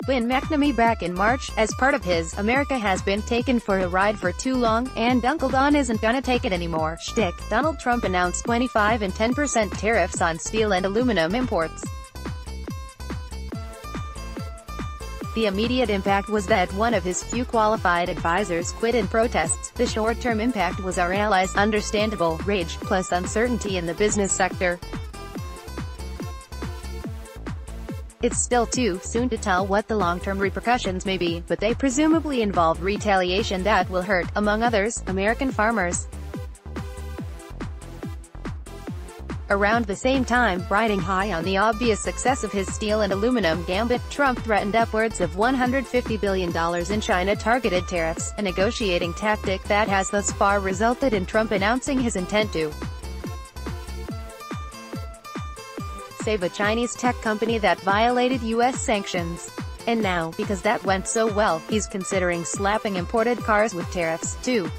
When McNameeBack in March, as part of his "America has been taken for a ride for too long, and Uncle Don isn't gonna take it anymore" shtick, Donald Trump announced 25 and 10% tariffs on steel and aluminum imports. The immediate impact was that one of his few qualified advisors quit in protests. The short-term impact was our allies' understandable rage, plus uncertainty in the business sector. It's still too soon to tell what the long-term repercussions may be, but they presumably involve retaliation that will hurt, among others, American farmers. Around the same time, riding high on the obvious success of his steel and aluminum gambit, Trump threatened upwards of $150 billion in China-targeted tariffs, a negotiating tactic that has thus far resulted in Trump announcing his intent to save a Chinese tech company that violated U.S. sanctions. And now, because that went so well, he's considering slapping imported cars with tariffs, too.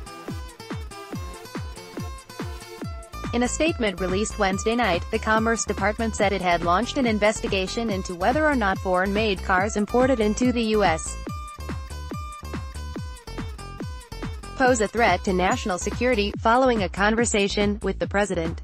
In a statement released Wednesday night, the Commerce Department said it had launched an investigation into whether or not foreign-made cars imported into the U.S. pose a threat to national security, following a conversation with the president.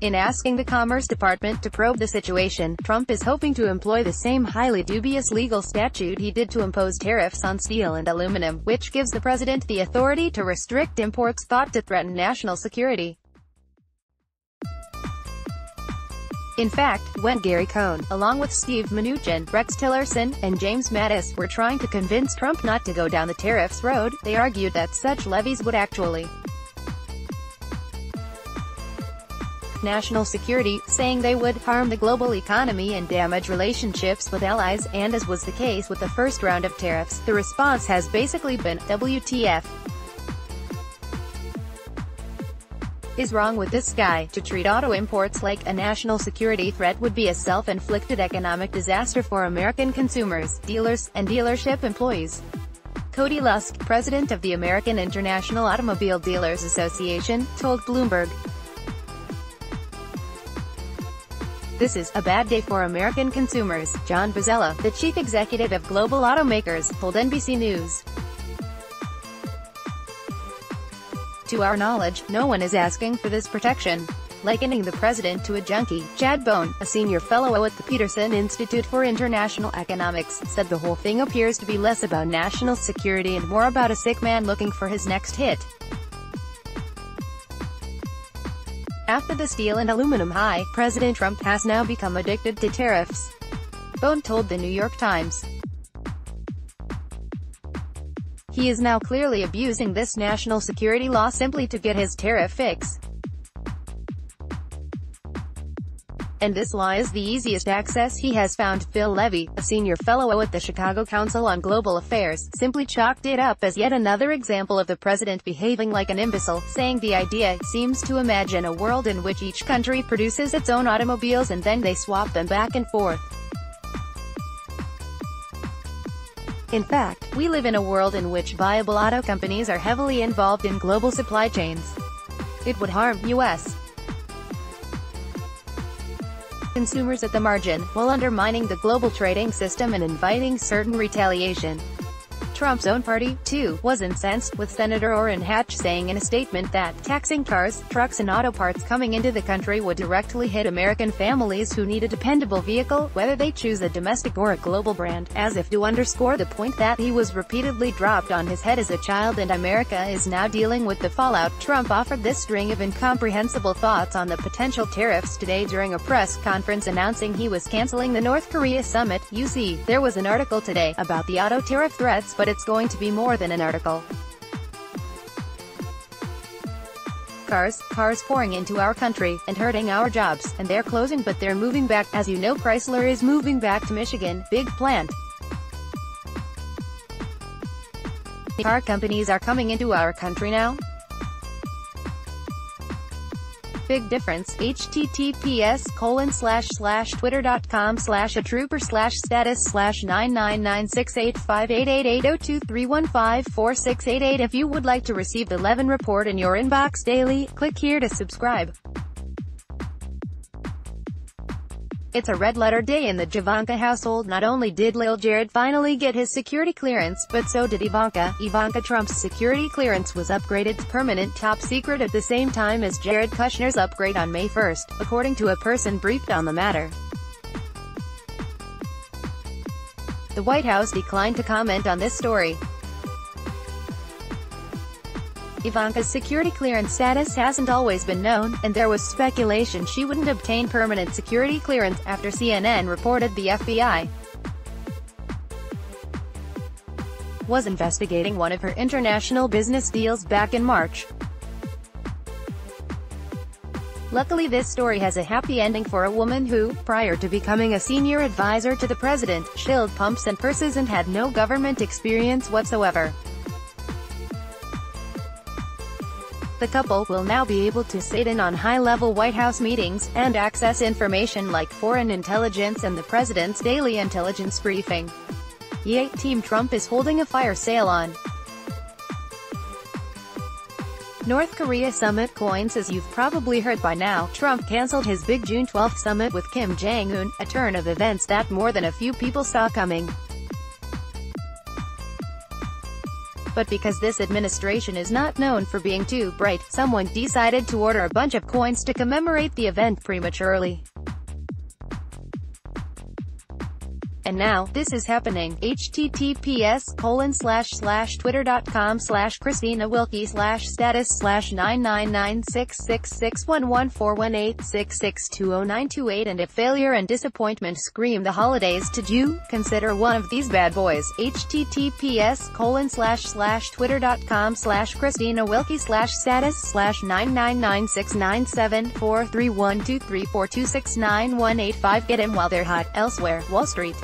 In asking the Commerce Department to probe the situation, Trump is hoping to employ the same highly dubious legal statute he did to impose tariffs on steel and aluminum, which gives the president the authority to restrict imports thought to threaten national security. In fact, when Gary Cohn, along with Steve Mnuchin, Rex Tillerson, and James Mattis, were trying to convince Trump not to go down the tariffs road, they argued that such levies would actually national security, saying they would harm the global economy and damage relationships with allies, and as was the case with the first round of tariffs, the response has basically been, WTF is wrong with this guy? To treat auto imports like a national security threat would be a self-inflicted economic disaster for American consumers, dealers, and dealership employees. Cody Lusk, president of the American International Automobile Dealers Association, told Bloomberg, "This is a bad day for American consumers." John Bozzella, the chief executive of global automakers, told NBC News, "To our knowledge, no one is asking for this protection." Likening the president to a junkie, Chad Bohn, a senior fellow at the Peterson Institute for International Economics, said the whole thing appears to be less about national security and more about a sick man looking for his next hit. After the steel and aluminum high, President Trump has now become addicted to tariffs. Bohn told the New York Times, "He is now clearly abusing this national security law simply to get his tariff fix. And this law is the easiest access he has found." Phil Levy, a senior fellow at the Chicago Council on Global Affairs, simply chalked it up as yet another example of the president behaving like an imbecile, saying the idea seems to imagine a world in which each country produces its own automobiles and then they swap them back and forth. In fact, we live in a world in which viable auto companies are heavily involved in global supply chains. It would harm U.S. consumers at the margin, while undermining the global trading system and inviting certain retaliation. Trump's own party, too, was incensed, with Senator Orrin Hatch saying in a statement that taxing cars, trucks and auto parts coming into the country would directly hit American families who need a dependable vehicle, whether they choose a domestic or a global brand, as if to underscore the point that he was repeatedly dropped on his head as a child and America is now dealing with the fallout. Trump offered this string of incomprehensible thoughts on the potential tariffs today during a press conference announcing he was canceling the North Korea summit. You see, there was an article today about the auto tariff threats, but it's going to be more than an article. Cars pouring into our country, and hurting our jobs, and they're closing but they're moving back. As you know, Chrysler is moving back to Michigan, big plant. Car companies are coming into our country now. Big difference. https://twitter.com/a trooper/status/9996858880231546888. If you would like to receive the Levin Report in your inbox daily, click here to subscribe. It's a red-letter day in the Ivanka household. Not only did Lil Jared finally get his security clearance, but so did Ivanka. Ivanka Trump's security clearance was upgraded to permanent top secret at the same time as Jared Kushner's upgrade on May 1st, according to a person briefed on the matter. The White House declined to comment on this story. Ivanka's security clearance status hasn't always been known, and there was speculation she wouldn't obtain permanent security clearance after CNN reported the FBI was investigating one of her international business deals back in March. Luckily, this story has a happy ending for a woman who, prior to becoming a senior advisor to the president, shilled pumps and purses and had no government experience whatsoever. The couple will now be able to sit in on high-level White House meetings, and access information like foreign intelligence and the president's daily intelligence briefing. Yay, Team Trump is holding a fire sale on North Korea summit coins. As you've probably heard by now, Trump canceled his big June 12th summit with Kim Jong-un, a turn of events that more than a few people saw coming. But because this administration is not known for being too bright, someone decided to order a bunch of coins to commemorate the event prematurely. And now, this is happening. https://twitter.com/christinawilkie/status/9996661141866209228. And if failure and disappointment scream the holidays to you, consider one of these bad boys. https://twitter.com/christinawilkie/status/99969743123426918. Get him while they're hot. Elsewhere, Wall Street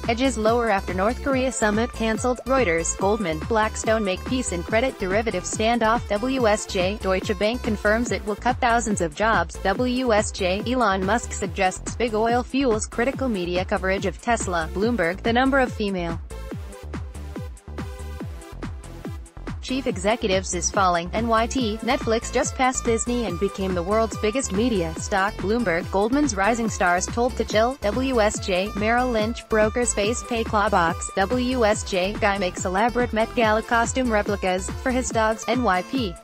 edges lower after North Korea summit cancelled. Reuters, Goldman, Blackstone make peace and credit derivative standoff. WSJ, Deutsche Bank confirms it will cut thousands of jobs. WSJ, Elon Musk suggests big oil fuels critical media coverage of Tesla. Bloomberg, the number of female chief executives is falling. NYT, Netflix just passed Disney and became the world's biggest media stock. Bloomberg, Goldman's rising stars told to chill. WSJ, Merrill Lynch, brokers face pay clawbacks. WSJ, guy makes elaborate Met Gala costume replicas for his dogs. NYP,